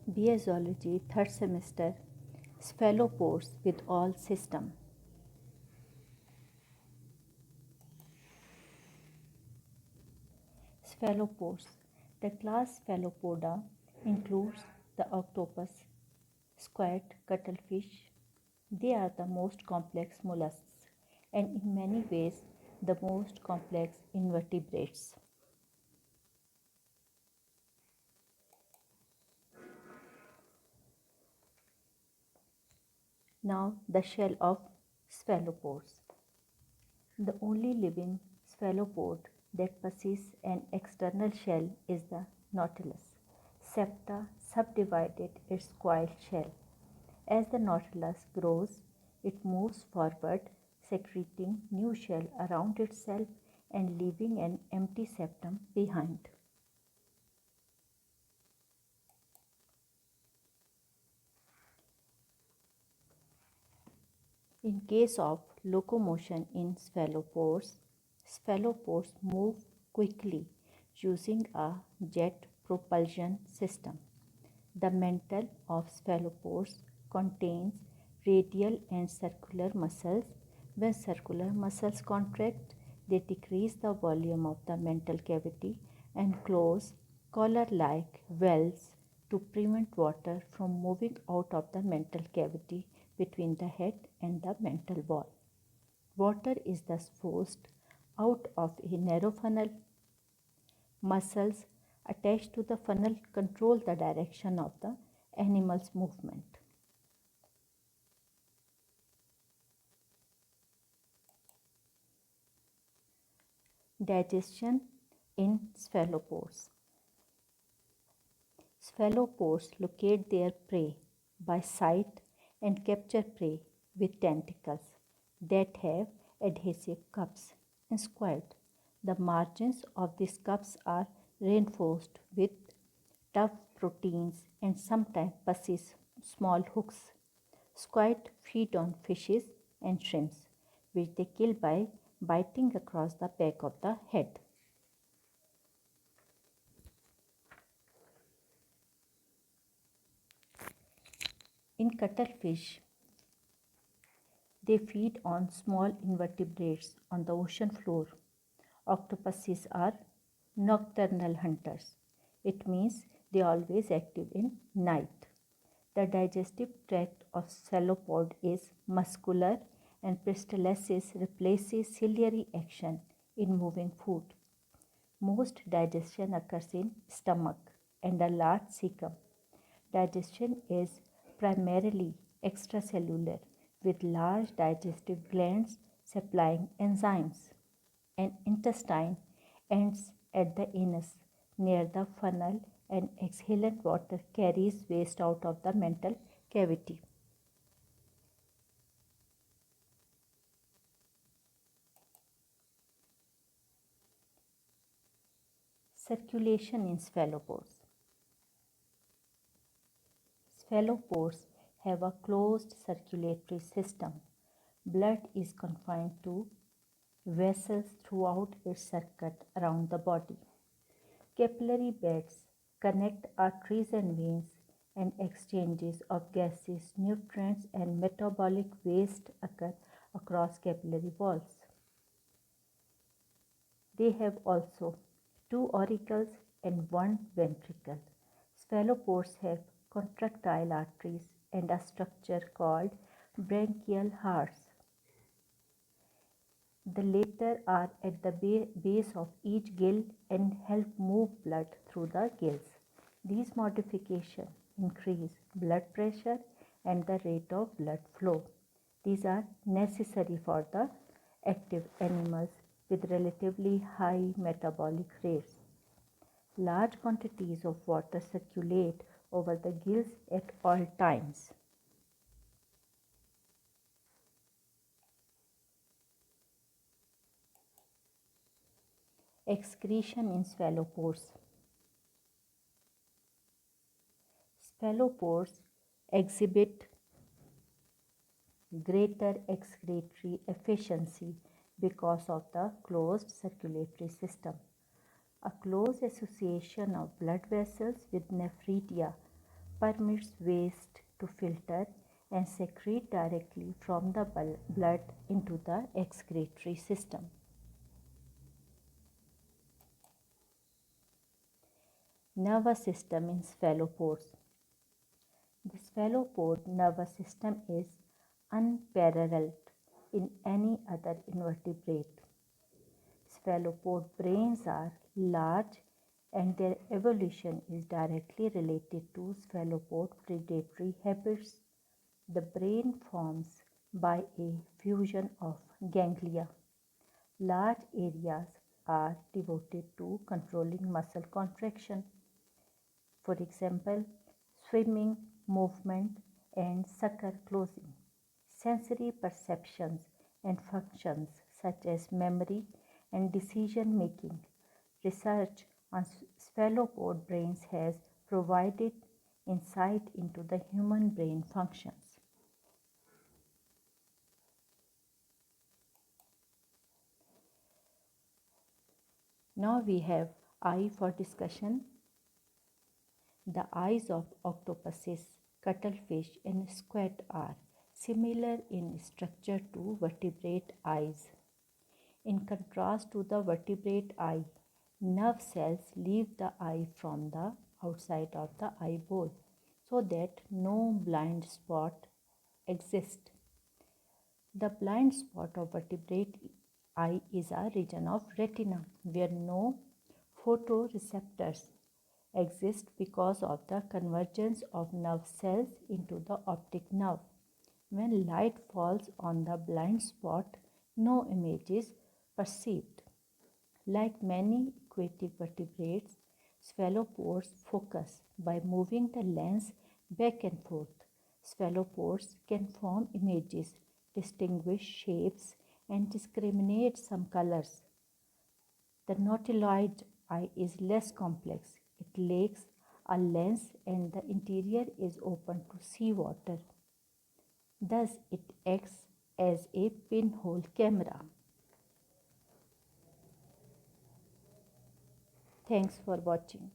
BA Zoology, 3rd semester, Sphalopores with all system. Sphalopores. The class Sphalopoda includes the octopus, squid, cuttlefish. They are the most complex mollusks and in many ways the most complex invertebrates. Now the shell of sphalopores. The only living cephalopod that possesses an external shell is the nautilus. Septa subdivided its coiled shell. As the nautilus grows, it moves forward, secreting new shell around itself and leaving an empty septum behind. In case of locomotion in sphalopores move quickly using a jet propulsion system. The mantle of sphalopores contains radial and circular muscles. When circular muscles contract, they decrease the volume of the mantle cavity and close collar-like valves to prevent water from moving out of the mantle cavity between the head and the mantle wall. Water is thus forced out of a narrow funnel. Muscles attached to the funnel control the direction of the animal's movement. Digestion in sphalopores. Sphalopores locate their prey by sight and capture prey with tentacles that have adhesive cups. In squid, the margins of these cups are reinforced with tough proteins and sometimes possess small hooks. Squid feed on fishes and shrimps, which they kill by biting across the back of the head. In cuttlefish, they feed on small invertebrates on the ocean floor. Octopuses are nocturnal hunters. It means they are always active in night. The digestive tract of cephalopod is muscular and peristalsis replaces ciliary action in moving food. Most digestion occurs in stomach and a large cecum. Digestion is primarily extracellular with large digestive glands supplying enzymes. An intestine ends at the anus near the funnel and exhalent water carries waste out of the mantle cavity. Circulation in sphalopores. Sphalopores have a closed circulatory system. Blood is confined to vessels throughout its circuit around the body. Capillary beds connect arteries and veins, and exchanges of gases, nutrients, and metabolic waste occur across capillary walls. They have also two auricles and one ventricle. Sphalopores have contractile arteries and a structure called branchial hearts. The latter are at the base of each gill and help move blood through the gills. These modifications increase blood pressure and the rate of blood flow. These are necessary for the active animals with relatively high metabolic rates. Large quantities of water circulate over the gills at all times. Excretion in sphalopores. Sphalopores exhibit greater excretory efficiency because of the closed circulatory system. A close association of blood vessels with nephridia permits waste to filter and secrete directly from the blood into the excretory system. Nervous system in cephalopods. The cephalopod nervous system is unparalleled in any other invertebrate. Cephalopod brains are large and their evolution is directly related to cephalopod predatory habits. The brain forms by a fusion of ganglia. Large areas are devoted to controlling muscle contraction. For example, swimming, movement, and sucker closing. Sensory perceptions and functions such as memory and decision making. Research on cephalopod brains has provided insight into the human brain functions. Now we have eye for discussion. The eyes of octopuses, cuttlefish, and squid are similar in structure to vertebrate eyes. In contrast to the vertebrate eye, nerve cells leave the eye from the outside of the eyeball so that no blind spot exists. The blind spot of vertebrate eye is a region of retina where no photoreceptors exist because of the convergence of nerve cells into the optic nerve. When light falls on the blind spot, no image is perceived. Like many aquatic vertebrates, cephalopods focus by moving the lens back and forth. Cephalopods can form images, distinguish shapes, and discriminate some colors. The nautiloid eye is less complex. It lacks a lens and the interior is open to seawater. Thus, it acts as a pinhole camera. Thanks for watching.